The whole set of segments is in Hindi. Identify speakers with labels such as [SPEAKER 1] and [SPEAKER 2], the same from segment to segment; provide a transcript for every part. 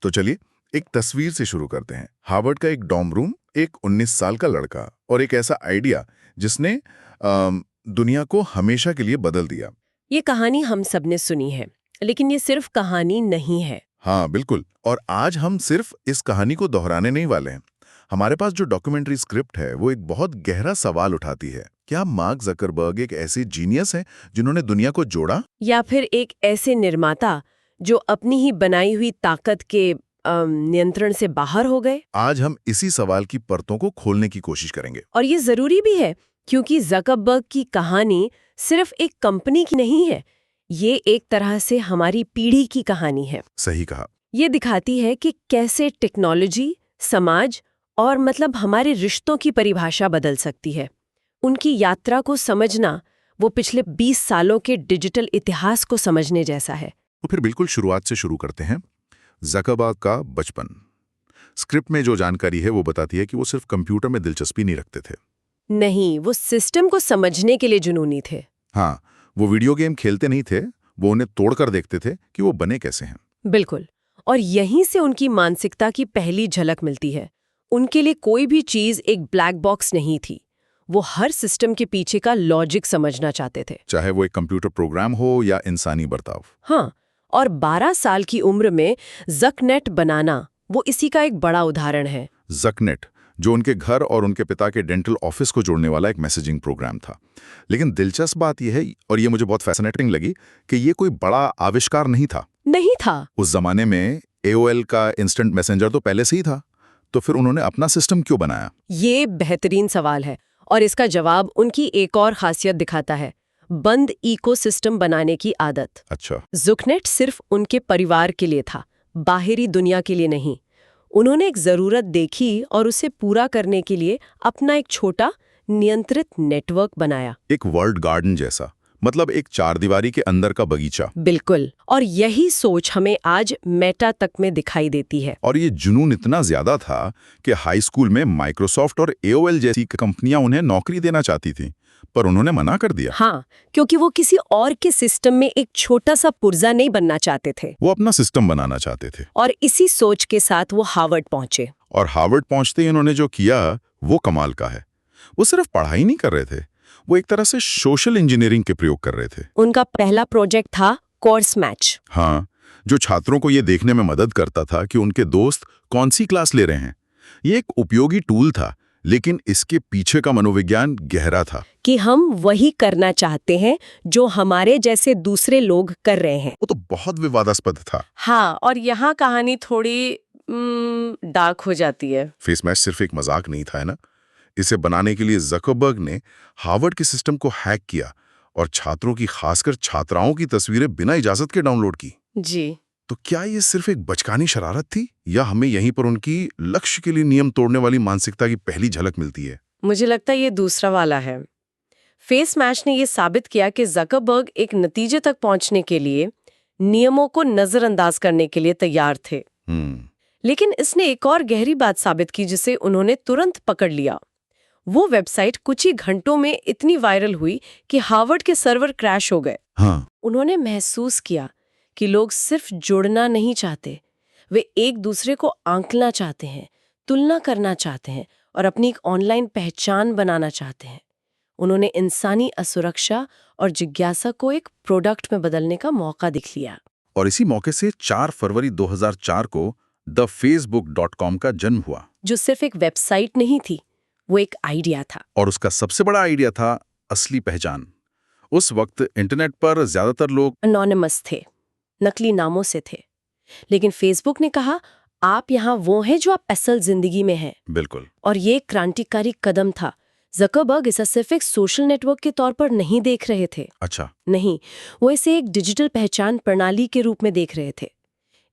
[SPEAKER 1] तो चलिए एक तस्वीर से शुरू करते हैं। हार्वर्ड का एक डॉर्म रूम, एक 19 साल का लड़का और एक ऐसा आइडिया जिसने दुनिया को हमेशा के लिए बदल दिया।
[SPEAKER 2] ये कहानी हम सबने सुनी है, लेकिन ये सिर्फ कहानी नहीं है।
[SPEAKER 1] हाँ बिल्कुल, और आज हम सिर्फ इस कहानी को दोहराने नहीं वाले हैं। हमारे पास जो डॉक्यूमेंट्री स्क्रिप्ट है वो एक बहुत गहरा सवाल उठाती है। क्या मार्क जकरबर्ग एक ऐसे जीनियस हैं जिन्होंने दुनिया को जोड़ा,
[SPEAKER 2] या फिर एक ऐसे निर्माता जो अपनी ही बनाई हुई ताकत के नियंत्रण से बाहर हो गए?
[SPEAKER 1] आज हम इसी सवाल की परतों को खोलने की कोशिश करेंगे।
[SPEAKER 2] और ये जरूरी भी है, क्योंकि जकरबर्ग की कहानी सिर्फ एक कंपनी की नहीं है, ये एक तरह से हमारी पीढ़ी की कहानी है।
[SPEAKER 1] सही कहा।
[SPEAKER 2] ये दिखाती है कि कैसे टेक्नोलॉजी, समाज और हमारे रिश्तों की परिभाषा बदल सकती है। उनकी यात्रा को समझना वो पिछले 20 सालों के डिजिटल इतिहास को समझने जैसा है।
[SPEAKER 1] तो फिर बिल्कुल शुरुआत से शुरू करते हैं। जकरबर्ग का बचपन। स्क्रिप्ट में जो जानकारी है वो बताती है कि वो सिर्फ कंप्यूटर में दिलचस्पी नहीं रखते थे।
[SPEAKER 2] नहीं, वो सिस्टम को समझने के लिए जुनूनी थे।
[SPEAKER 1] हाँ, वो वीडियो गेम खेलते नहीं थे, वो उन्हें तोड़कर देखते थे कि वो बने कैसे हैं।
[SPEAKER 2] बिल्कुल, और यहीं से उनकी मानसिकता की पहली झलक मिलती है। उनके लिए कोई भी चीज एक ब्लैक बॉक्स नहीं थी। वो हर सिस्टम के पीछे का लॉजिक समझना चाहते थे,
[SPEAKER 1] चाहे वो एक कंप्यूटर प्रोग्राम हो या इंसानी बर्ताव।
[SPEAKER 2] हाँ, और 12 साल की उम्र में ज़कनेट बनाना वो इसी का एक बड़ा उदाहरण है।
[SPEAKER 1] ज़कनेट, जो उनके घर और उनके पिता के डेंटल ऑफिस को जोड़ने वाला एक मैसेजिंग प्रोग्राम था। लेकिन दिलचस्प बात यह है, और ये मुझे बहुत फैसिनेटिंग लगी, कि ये कोई बड़ा आविष्कार नहीं था।
[SPEAKER 2] नहीं था।
[SPEAKER 1] उस जमाने में AOL का इंस्टेंट मैसेंजर तो पहले से ही था, तो फिर उन्होंने अपना सिस्टम क्यों बनाया?
[SPEAKER 2] ये बेहतरीन सवाल है, और इसका जवाब उनकी एक और खासियत दिखाता है, बंद इकोसिस्टम बनाने की आदत।
[SPEAKER 1] अच्छा।
[SPEAKER 2] ज़कनेट सिर्फ उनके परिवार के लिए था, बाहरी दुनिया के लिए नहीं। उन्होंने एक जरूरत देखी और उसे पूरा करने के लिए अपना एक छोटा नियंत्रित नेटवर्क बनाया।
[SPEAKER 1] एक वर्ल्ड गार्डन जैसा, मतलब एक चारदीवारी के अंदर का बगीचा।
[SPEAKER 2] बिल्कुल, और यही सोच हमें आज मेटा तक में दिखाई देती है।
[SPEAKER 1] और ये जुनून इतना ज्यादा था कि हाई स्कूल में माइक्रोसॉफ्ट और AOL जैसी कंपनियां उन्हें नौकरी देना चाहती थीं, पर उन्होंने मना कर दिया।
[SPEAKER 2] हाँ, क्योंकि वो किसी और के सिस्टम में एक छोटा सा पुर्जा नहीं बनना चाहते थे।
[SPEAKER 1] वो अपना सिस्टम बनाना चाहते थे।
[SPEAKER 2] और इसी सोच के साथ वो हार्वर्ड पहुंचे।
[SPEAKER 1] और हार्वर्ड पहुंचते ही उन्होंने जो किया वो कमाल का है। वो सिर्फ पढ़ाई नहीं कर रहे थे, वो एक तरह से सोशल इंजीनियरिंग के प्रयोग कर रहे थे।
[SPEAKER 2] उनका पहला प्रोजेक्ट था कोर्स मैच।
[SPEAKER 1] हाँ, जो छात्रों को ये देखने में मदद करता था कि उनके दोस्त कौन सी क्लास ले रहे हैं। ये एक उपयोगी टूल था, लेकिन इसके पीछे का मनोविज्ञान गहरा था
[SPEAKER 2] कि हम वही करना चाहते हैं जो हमारे जैसे दूसरे लोग कर रहे हैं।
[SPEAKER 1] वो तो बहुत विवादास्पद था।
[SPEAKER 2] हाँ, और यहाँ कहानी थोड़ी डार्क हो जाती है।
[SPEAKER 1] फेस मैच सिर्फ एक मजाक नहीं था, है ना? इसे बनाने के लिए जकरबर्ग ने हार्वर्ड के सिस्टम को हैक किया और छात्रों की, खासकर छात्राओं की तस्वीरें बिना इजाजत के डाउनलोड की।
[SPEAKER 2] जी।
[SPEAKER 1] तो क्या ये सिर्फ एक बचकानी शरारत थी, या हमें यहीं पर उनकी लक्ष्य के लिए नियम तोड़ने वाली मानसिकता की पहली झलक मिलती है?
[SPEAKER 2] मुझे लगता है ये दूसरा वाला है। फेस मैच ने ये साबित किया कि जकरबर्ग एक नतीजे तक पहुंचने के लिए नियमों को नजरअंदाज करने के लिए तैयार थे। लेकिन इसने एक और गहरी बात साबित की जिसे उन्होंने तुरंत पकड़ लिया। वो वेबसाइट कुछ ही घंटों में इतनी वायरल हुई कि हार्वर्ड के सर्वर क्रैश हो गए।
[SPEAKER 1] हाँ।
[SPEAKER 2] उन्होंने महसूस किया कि लोग सिर्फ जुड़ना नहीं चाहते, वे एक दूसरे को आंकना चाहते हैं, तुलना करना चाहते हैं और अपनी एक ऑनलाइन पहचान बनाना चाहते हैं। उन्होंने इंसानी असुरक्षा और जिज्ञासा को एक प्रोडक्ट में बदलने का मौका दिख लिया।
[SPEAKER 1] और इसी मौके से 4 फरवरी 2004 को thefacebook.com का जन्म हुआ,
[SPEAKER 2] जो सिर्फ एक वेबसाइट नहीं थी, वो एक आइडिया था।
[SPEAKER 1] और उसका सबसे बड़ा आइडिया था असली पहचान। उस वक्त इंटरनेट पर ज्यादातर लोग
[SPEAKER 2] एनोनिमस थे, नकली नामों से थे। लेकिन फेसबुक ने कहा, आप यहाँ वो हैं जो आप असल जिंदगी में हैं।
[SPEAKER 1] बिल्कुल।
[SPEAKER 2] और ये एक क्रांतिकारी कदम था। जकरबर्ग इसे सिर्फ एक सोशल नेटवर्क के तौर पर नहीं देख रहे थे।
[SPEAKER 1] अच्छा।
[SPEAKER 2] नहीं, वो इसे एक डिजिटल पहचान प्रणाली के रूप में देख रहे थे।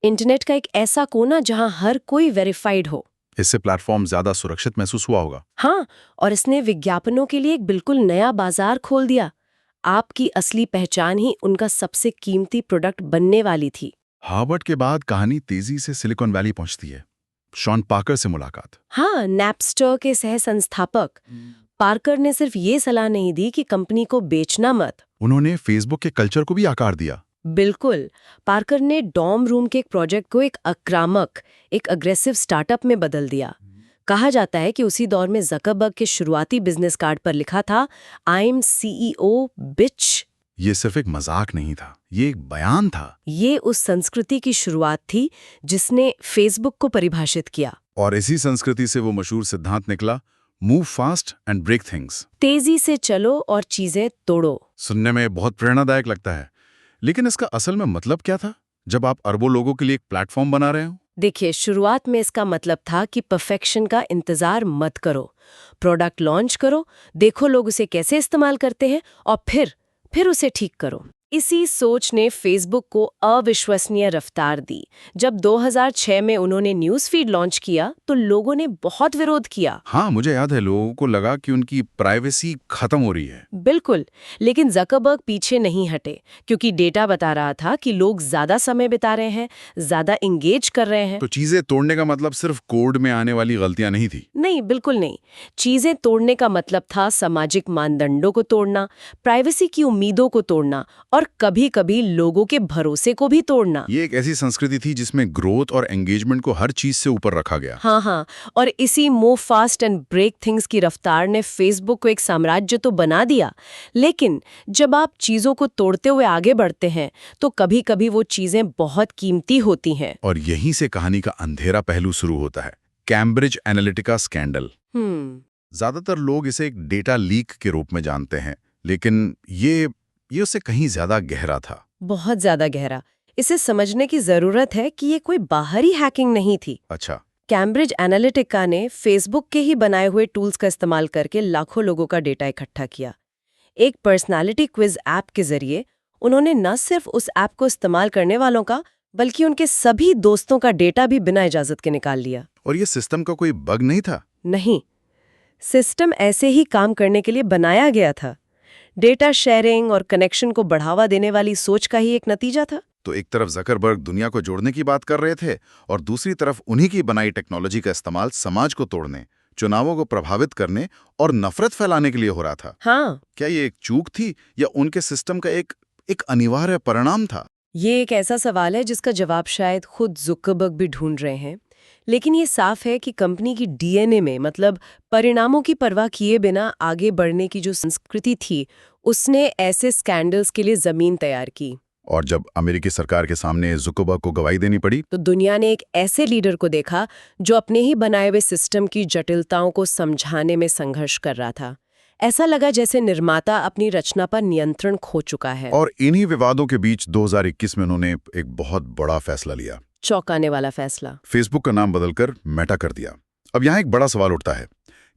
[SPEAKER 2] इंटरनेट का एक ऐसा कोना जहां हर कोई वेरीफाइड हो।
[SPEAKER 1] इससे प्लेटफॉर्म ज्यादा सुरक्षित महसूस हुआ होगा।
[SPEAKER 2] हाँ, और इसने विज्ञापनों के लिए एक बिल्कुल नया बाजार खोल दिया। आपकी असली पहचान ही उनका सबसे कीमती प्रोडक्ट बनने वाली थी।
[SPEAKER 1] हार्वर्ड के बाद कहानी तेजी से सिलिकॉन वैली पहुंचती है। शॉन पार्कर से मुलाकात।
[SPEAKER 2] हाँ, नैपस्टर के सह संस्थापक पार्कर ने सिर्फ ये सलाह नहीं दी कि कंपनी को बेचना मत।
[SPEAKER 1] उन्होंने फेसबुक के कल्चर को भी आकार दिया।
[SPEAKER 2] बिल्कुल। पार्कर ने डॉर्म रूम के एक प्रोजेक्ट को एक आक्रामक, एक अग्रेसिव स्टार्टअप में बदल दिया। कहा जाता है कि उसी दौर में ज़करबर्ग के शुरुआती बिजनेस कार्ड पर लिखा था, आई एम CEO बिच।
[SPEAKER 1] ये सिर्फ एक मजाक नहीं था, ये एक बयान था।
[SPEAKER 2] ये उस संस्कृति की शुरुआत थी जिसने फेसबुक को परिभाषित किया।
[SPEAKER 1] और इसी संस्कृति से वो मशहूर सिद्धांत निकला, move fast and break things.
[SPEAKER 2] तेजी से चलो और चीजें तोड़ो।
[SPEAKER 1] सुनने में बहुत प्रेरणादायक लगता है, लेकिन इसका असल में मतलब क्या था जब आप अरबों लोगों के लिए एक प्लेटफॉर्म बना रहे हो?
[SPEAKER 2] देखिए, शुरुआत में इसका मतलब था कि परफेक्शन का इंतजार मत करो। प्रोडक्ट लॉन्च करो, देखो लोग उसे कैसे इस्तेमाल करते हैं और फिर उसे ठीक करो। इसी सोच ने फेसबुक को अविश्वसनीय रफ्तार दी। जब 2006 में उन्होंने न्यूज़ फीड लॉन्च किया तो लोगों ने बहुत विरोध किया।
[SPEAKER 1] हाँ, मुझे याद है, लोगों को लगा कि उनकी प्राइवेसी खत्म हो रही है।
[SPEAKER 2] बिल्कुल, लेकिन ज़करबर्ग पीछे नहीं हटे, क्योंकि डेटा बता रहा था कि लोग ज़्यादा समय बिता रहे हैं, ज़्यादा इंगेज कर रहे हैं।
[SPEAKER 1] तो चीजें तोड़ने का मतलब सिर्फ कोड में आने वाली गलतियां नहीं थी।
[SPEAKER 2] नहीं, बिल्कुल नहीं। चीजें तोड़ने का मतलब था सामाजिक मानदंडों को तोड़ना, प्राइवेसी की उम्मीदों को तोड़ना और कभी-कभी लोगों के भरोसे को भी तोड़ना।
[SPEAKER 1] ये एक ऐसी संस्कृति थी जिसमें ग्रोथ और एंगेजमेंट को हर चीज से ऊपर रखा गया।
[SPEAKER 2] हाँ, और इसी move fast and break things की रफ्तार ने फेसबुक को एक साम्राज्य तो बना दिया, लेकिन जब आप चीजों को तोड़ते हुए आगे बढ़ते हैं तो कभी-कभी वो चीजें बहुत कीमती होती हैं।
[SPEAKER 1] और यहीं से कहानी का अंधेरा पहलू शुरू होता है, कैम्ब्रिज एनालिटिका स्कैंडल। ज्यादातर लोग इसे एक डेटा लीक के रूप में जानते हैं, लेकिन ये उससे कहीं ज्यादा गहरा था।
[SPEAKER 2] बहुत ज्यादा गहरा। इसे समझने की जरूरत है कि ये कोई बाहरी हैकिंग नहीं थी।
[SPEAKER 1] अच्छा।
[SPEAKER 2] कैम्ब्रिज एनालिटिका ने फेसबुक के ही बनाए हुए टूल्स का इस्तेमाल करके लाखों लोगों का डेटा इकट्ठा किया। एक पर्सनालिटी क्विज ऐप के जरिए उन्होंने न सिर्फ उस ऐप को इस्तेमाल करने वालों का, बल्कि उनके सभी दोस्तों का डेटा भी बिना इजाजत के निकाल लिया।
[SPEAKER 1] और ये सिस्टम का कोई बग नहीं था?
[SPEAKER 2] नहीं, सिस्टम ऐसे ही काम करने के लिए बनाया गया था। डेटा शेयरिंग और कनेक्शन को बढ़ावा देने वाली सोच का ही एक नतीजा था।
[SPEAKER 1] तो एक तरफ ज़करबर्ग दुनिया को जोड़ने की बात कर रहे थे और दूसरी तरफ उन्हीं की बनाई टेक्नोलॉजी का इस्तेमाल समाज को तोड़ने, चुनावों को प्रभावित करने और नफरत फैलाने के लिए हो रहा था।
[SPEAKER 2] हाँ,
[SPEAKER 1] क्या ये एक चूक थी या उनके सिस्टम का एक अनिवार्य परिणाम था?
[SPEAKER 2] ये एक ऐसा सवाल है जिसका जवाब शायद खुद ज़ुकरबर्ग भी ढूंढ रहे हैं। लेकिन ये साफ है कि कंपनी की डीएनए में, मतलब परिणामों की परवाह किए बिना आगे बढ़ने की जो संस्कृति थी, उसने ऐसे स्कैंडल्स के लिए जमीन तैयार की।
[SPEAKER 1] और जब अमेरिकी सरकार के सामने ज़ुकरबर्ग को गवाही देनी पड़ी,
[SPEAKER 2] तो दुनिया ने एक ऐसे लीडर को देखा जो अपने ही बनाए हुए सिस्टम की जटिलताओं को समझाने में संघर्ष कर रहा था। ऐसा लगा जैसे निर्माता अपनी रचना पर नियंत्रण खो चुका है।
[SPEAKER 1] और इन्हीं विवादों के बीच 2021 में उन्होंने एक बहुत बड़ा फैसला लिया।
[SPEAKER 2] चौंकाने वाला फैसला।
[SPEAKER 1] फेसबुक का नाम बदलकर मेटा कर दिया। अब यहाँ एक बड़ा सवाल उठता है,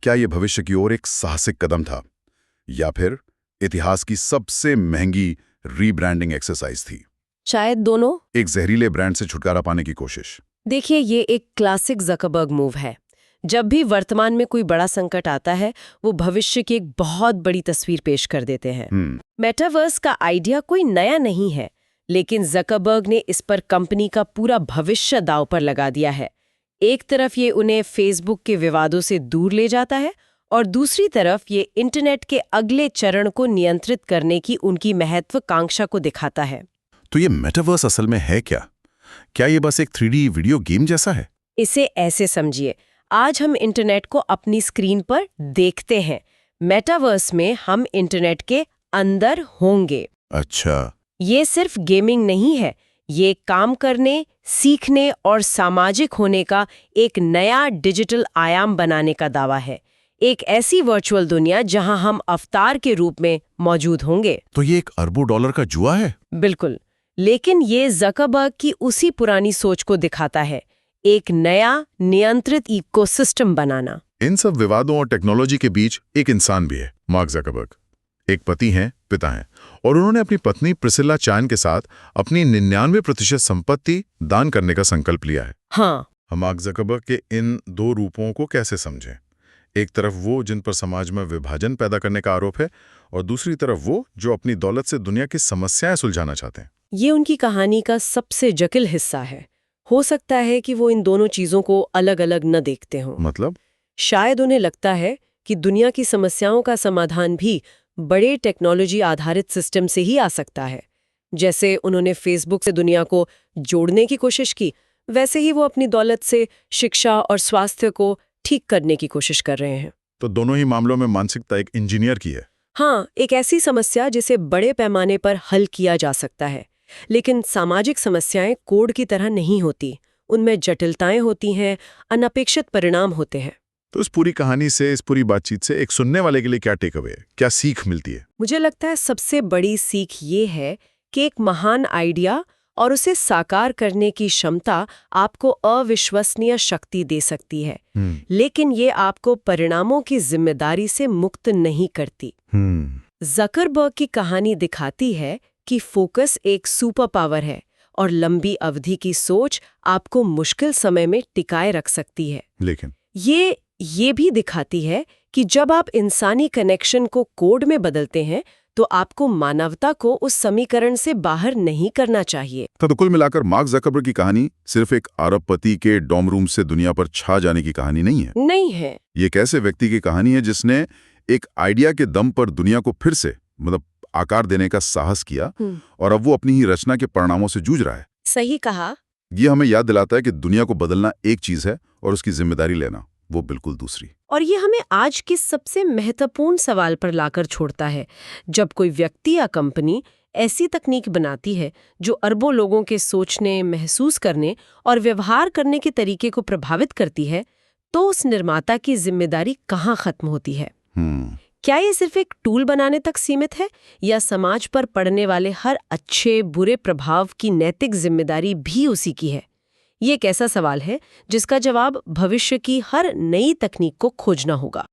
[SPEAKER 1] क्या ये भविष्य की ओर एक साहसिक कदम था या फिर इतिहास की सबसे महंगी रीब्रांडिंग एक्सरसाइज थी?
[SPEAKER 2] शायद दोनों।
[SPEAKER 1] एक जहरीले ब्रांड से छुटकारा पाने की कोशिश।
[SPEAKER 2] देखिए, ये एक क्लासिक ज़करबर्ग मूव है। जब भी वर्तमान में कोई बड़ा संकट आता है, वो भविष्य की एक बहुत बड़ी तस्वीर पेश कर देते हैं। मेटावर्स का आइडिया कोई नया नहीं है, लेकिन ज़करबर्ग ने इस पर कंपनी का पूरा भविष्य दांव पर लगा दिया है। एक तरफ ये उन्हें फेसबुक के विवादों से दूर ले जाता है और दूसरी तरफ ये इंटरनेट के अगले चरण को नियंत्रित करने की उनकी महत्वाकांक्षा को दिखाता है।
[SPEAKER 1] तो ये मेटावर्स असल में है क्या? क्या ये बस एक 3D वीडियो गेम जैसा है?
[SPEAKER 2] इसे ऐसे समझिए, आज हम इंटरनेट को अपनी स्क्रीन पर देखते हैं। मेटावर्स में हम इंटरनेट के अंदर होंगे।
[SPEAKER 1] अच्छा।
[SPEAKER 2] ये सिर्फ गेमिंग नहीं है, ये काम करने, सीखने और सामाजिक होने का एक नया डिजिटल आयाम बनाने का दावा है। एक ऐसी वर्चुअल दुनिया जहां हम अवतार के रूप में मौजूद होंगे।
[SPEAKER 1] तो ये एक अरबों डॉलर का जुआ है?
[SPEAKER 2] बिल्कुल, लेकिन ये ज़करबर्ग की उसी पुरानी सोच को दिखाता है, एक नया नियंत्रित इकोसिस्टम बनाना।
[SPEAKER 1] इन सब विवादों और टेक्नोलॉजी के बीच एक इंसान भी है, मार्क ज़करबर्ग। एक पति हैं, पिता हैं, और उन्होंने अपनी पत्नी प्रिसिला चान के साथ अपनी 99% संपत्ति दान करने का संकल्प लिया है।
[SPEAKER 2] हाँ,
[SPEAKER 1] हम मार्क ज़करबर्ग के इन दो रूपों को कैसे समझें? एक तरफ वो जिन पर समाज में विभाजन पैदा करने का आरोप है, और दूसरी तरफ वो जो अपनी दौलत से दुनिया की समस्याएं सुलझाना चाहते हैं।
[SPEAKER 2] ये उनकी कहानी का सबसे जटिल हिस्सा है। हो सकता है कि वो इन दोनों चीजों को अलग अलग न देखते हों।
[SPEAKER 1] मतलब?
[SPEAKER 2] शायद उन्हें लगता है कि दुनिया की समस्याओं का समाधान भी बड़े टेक्नोलॉजी आधारित सिस्टम से ही आ सकता है, जैसे उन्होंने फेसबुक से दुनिया को जोड़ने की कोशिश की, वैसे ही वो अपनी दौलत से शिक्षा और स्वास्थ्य को ठीक करने की कोशिश कर रहे हैं।
[SPEAKER 1] तो दोनों ही मामलों में मानसिकता एक इंजीनियर की है।
[SPEAKER 2] हाँ, एक ऐसी समस्या जिसे बड़े पैमाने पर हल किया जा सकता है। लेकिन सामाजिक समस्याएं कोड की तरह नहीं होती, उनमें जटिलताएं होती हैं, अनपेक्षित परिणाम होते हैं।
[SPEAKER 1] तो इस पूरी कहानी से, इस पूरी बातचीत से एक सुनने वाले के लिए क्या टेक अवे है, क्या सीख मिलती है?
[SPEAKER 2] मुझे लगता है सबसे बड़ी सीख ये है कि एक महान आइडिया और उसे साकार करने की क्षमता आपको अविश्वसनीय शक्ति दे सकती है, लेकिन ये आपको परिणामों की जिम्मेदारी से मुक्त नहीं करती। ज़करबर्ग की कहानी दिखाती है कि फोकस एक सुपर पावर है और लंबी अवधि की सोच आपको मुश्किल समय में टिकाए रख सकती है।
[SPEAKER 1] लेकिन
[SPEAKER 2] ये भी दिखाती है कि जब आप इंसानी कनेक्शन को कोड में बदलते हैं तो आपको मानवता को उस समीकरण से बाहर नहीं करना चाहिए।
[SPEAKER 1] तो कुल मिलाकर मार्क ज़करबर्ग की कहानी सिर्फ एक अरबपति के डॉर्म रूम से दुनिया पर छा जाने की कहानी नहीं है।
[SPEAKER 2] नहीं है।
[SPEAKER 1] ये एक ऐसे व्यक्ति की कहानी है जिसने एक आइडिया के दम पर दुनिया को फिर से आकार देने का साहस किया और अब वो अपनी ही रचना के परिणामों से जूझ रहा है।
[SPEAKER 2] सही कहा।
[SPEAKER 1] ये हमें याद दिलाता है कि दुनिया को बदलना एक चीज है और उसकी जिम्मेदारी लेना वो बिल्कुल दूसरी।
[SPEAKER 2] और ये हमें आज के सबसे महत्वपूर्ण सवाल पर लाकर छोड़ता है। जब कोई व्यक्ति या कंपनी ऐसी तकनीक बनाती है जो अरबों लोगों के सोचने, महसूस करने और व्यवहार करने के तरीके को प्रभावित करती है, तो उस निर्माता की जिम्मेदारी कहाँ खत्म होती है? क्या ये सिर्फ एक टूल बनाने तक सीमित है, या समाज पर पड़ने वाले हर अच्छे बुरे प्रभाव की नैतिक जिम्मेदारी भी उसी की है? ये एक ऐसा सवाल है जिसका जवाब भविष्य की हर नई तकनीक को खोजना होगा।